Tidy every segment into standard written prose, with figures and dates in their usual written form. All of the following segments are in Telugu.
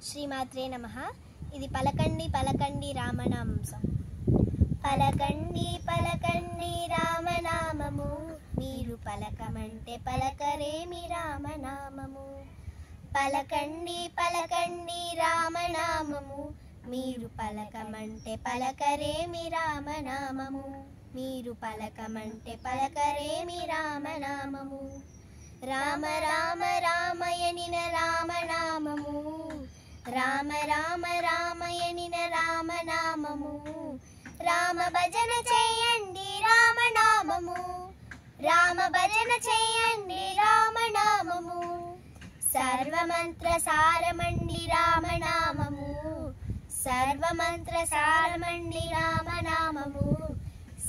శ్రీమాత్రే నమః. ఇది పలకండి పలకండి రామనామం. పలకండి పలకండి రామనామము, మీరు పలకమంటే పలకరేమి రామనామము. పలకండి పలకండి రామనామము, మీరు పలకమంటే పలకరేమి రామనామము. మీరు పలకమంటే పలకరేమి రామనామము. రామ రామ రామయనిన రామనామము, రామ రామ రామయనిన రామనామము. రామ భజన చేయండి రామనామము, రామ భజన చేయండి రామనామము. సర్వమంత్ర సారమండి రామనామము, సర్వమంత్ర సారమండి రామనామము.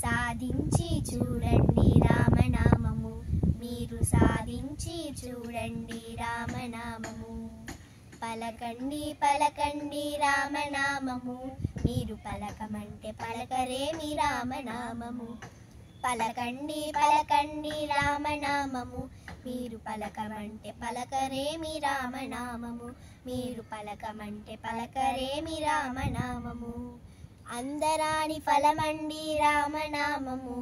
సాధించి చూడండి రామనామము, మీరు సాధించి చూడండి రామనామము. పలకండి పలకండి రామనామము, మీరు పలకమంటే పలకరేమి రామనామము. పలకండి పలకండి రామనామము, మీరు పలకమంటే పలకరేమి రామనామము. మీరు పలకమంటే పలకరేమి రామనామము. అందరాని ఫలమండి రామనామము,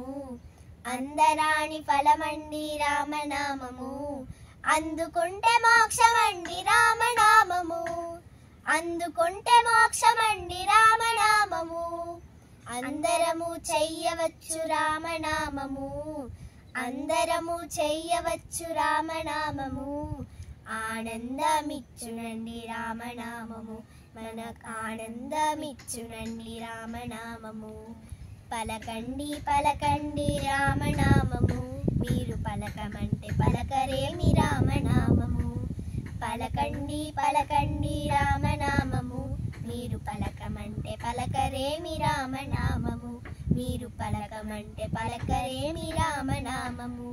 అందరాని ఫలమండి రామనామము. అందుకుంటే మోక్షమండి రామనామము, అందుకుంటే మోక్షమండి రామనామము. అందరము చెయ్యవచ్చు రామనామము, అందరము చెయ్యవచ్చు రామనామము. ఆనందమిచ్చునండి రామనామము, మనకు ఆనందమిచ్చునండి రామనామము. పలకండి పలకండి రామనామము, మీరు పలకమంటే పలకరేమి రామనామము. పలకండి పలకండి రామనామము, మీరు పలకమంటే పలకరేమి రామనామము. మీరు పలకమంటే పలకరేమి రామనామము.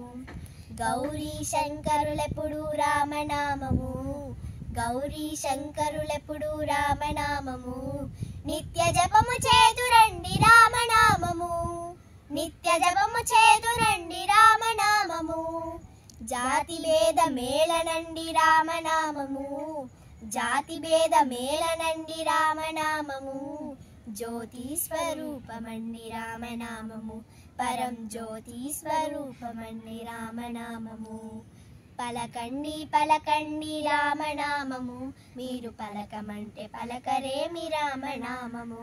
గౌరీ శంకరులెప్పుడు రామనామము, గౌరీ శంకరులెప్పుడు రామనామము. నిత్య జపము చేదురండి రామనామము, నిత్య జపము చేదురండి రామనామము. జాతి భేద మేళనండి రామనామము, జాతి భేద మేళనండి రామనామము. జ్యోతి స్వరూపమండి రామనామము, పరం జ్యోతి స్వరూపమండి రామనామము. పలకండి పలకండి రామనామము, మీరు పలకమంటే పలకరేమి రామనామము.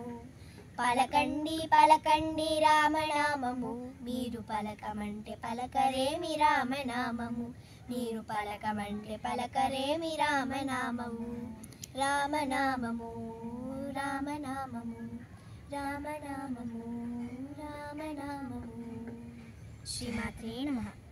పలకండి పలకండి రామనామము, మీరు పలకమంటే పలకరేమి రామనామము. మీరు పలకమంటే పలకరేమి రామనామము. రామనామము రామనామము రామనామము రామనామము. శ్రీమాత్రే నమః.